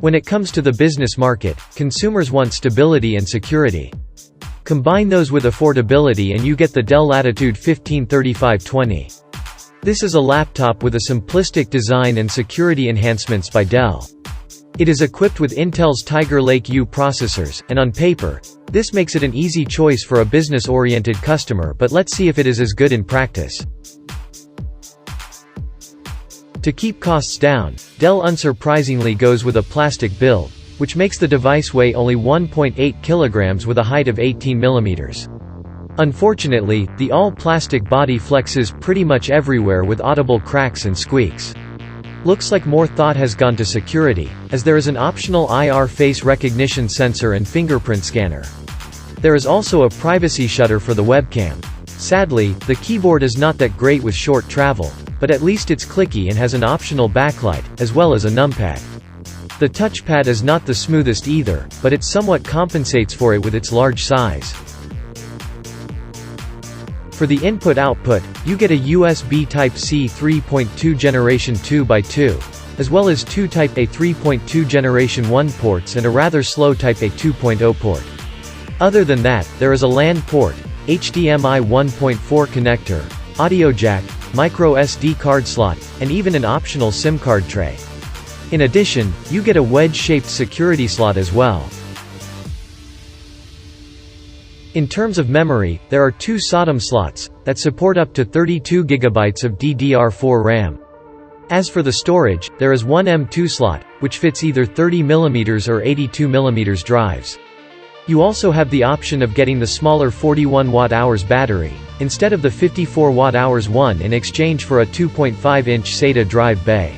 When it comes to the business market, consumers want stability and security. Combine those with affordability and you get the Dell Latitude 153520. This is a laptop with a simplistic design and security enhancements by Dell. It is equipped with Intel's Tiger Lake U processors, and on paper, this makes it an easy choice for a business-oriented customer, but let's see if it is as good in practice. To keep costs down, Dell unsurprisingly goes with a plastic build, which makes the device weigh only 1.8 kilograms with a height of 18 millimeters. Unfortunately, the all-plastic body flexes pretty much everywhere with audible cracks and squeaks. Looks like more thought has gone to security, as there is an optional IR face recognition sensor and fingerprint scanner. There is also a privacy shutter for the webcam. Sadly, the keyboard is not that great with short travel, but at least it's clicky and has an optional backlight, as well as a numpad. The touchpad is not the smoothest either, but it somewhat compensates for it with its large size. For the input-output, you get a USB Type-C 3.2 Generation 2x2, as well as two Type-A 3.2 Generation 1 ports and a rather slow Type-A 2.0 port. Other than that, there is a LAN port, HDMI 1.4 connector, audio jack, micro SD card slot, and even an optional SIM card tray. In addition, you get a wedge-shaped security slot as well. In terms of memory, there are two SODIMM slots that support up to 32 GB of DDR4 RAM. As for the storage, there is one M.2 slot, which fits either 30mm or 82mm drives. You also have the option of getting the smaller 41 Wh battery, instead of the 54 Wh one, in exchange for a 2.5-inch SATA drive bay.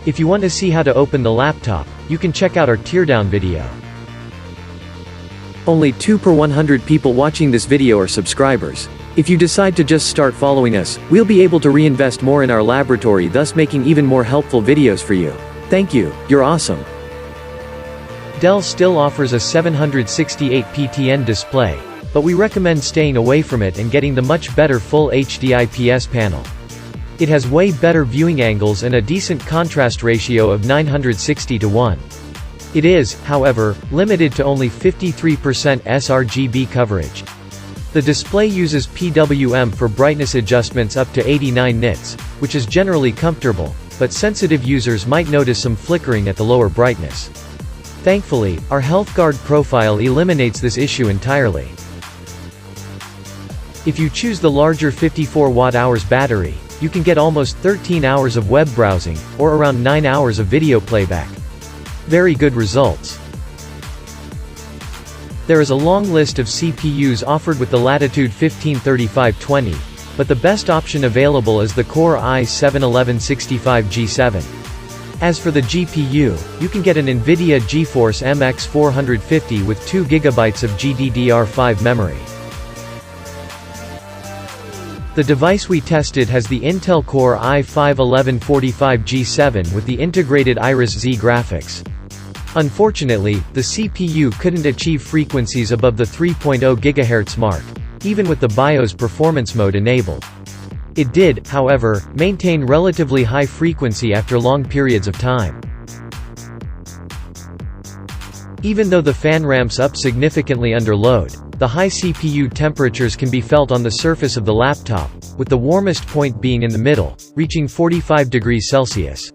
If you want to see how to open the laptop, you can check out our teardown video. Only 2 per 100 people watching this video are subscribers. If you decide to just start following us, we'll be able to reinvest more in our laboratory, thus making even more helpful videos for you. Thank you, you're awesome. Dell still offers a 768 PTN display, but we recommend staying away from it and getting the much better Full HD IPS panel. It has way better viewing angles and a decent contrast ratio of 960:1. It is, however, limited to only 53% sRGB coverage. The display uses PWM for brightness adjustments up to 89 nits, which is generally comfortable, but sensitive users might notice some flickering at the lower brightness. Thankfully, our HealthGuard profile eliminates this issue entirely. If you choose the larger 54 Wh battery, you can get almost 13 hours of web browsing, or around 9 hours of video playback. Very good results. There is a long list of CPUs offered with the Latitude 153520, but the best option available is the Core i7-1165 G7. As for the GPU, you can get an NVIDIA GeForce MX 450 with 2 GB of GDDR5 memory. The device we tested has the Intel Core i5-1145 G7 with the integrated Iris X graphics. Unfortunately, the CPU couldn't achieve frequencies above the 3.0 GHz mark, even with the BIOS performance mode enabled. It did, however, maintain relatively high frequency after long periods of time. Even though the fan ramps up significantly under load, the high CPU temperatures can be felt on the surface of the laptop, with the warmest point being in the middle, reaching 45 degrees Celsius.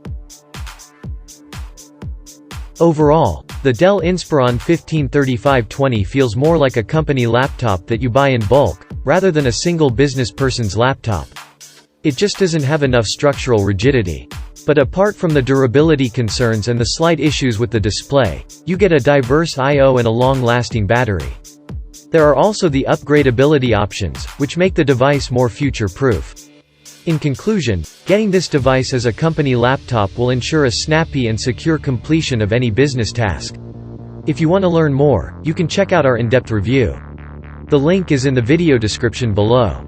Overall, the Dell Inspiron 153520 feels more like a company laptop that you buy in bulk, rather than a single business person's laptop. It just doesn't have enough structural rigidity. But apart from the durability concerns and the slight issues with the display, you get a diverse I/O and a long-lasting battery. There are also the upgradability options, which make the device more future-proof. In conclusion, getting this device as a company laptop will ensure a snappy and secure completion of any business task. If you want to learn more, you can check out our in-depth review. The link is in the video description below.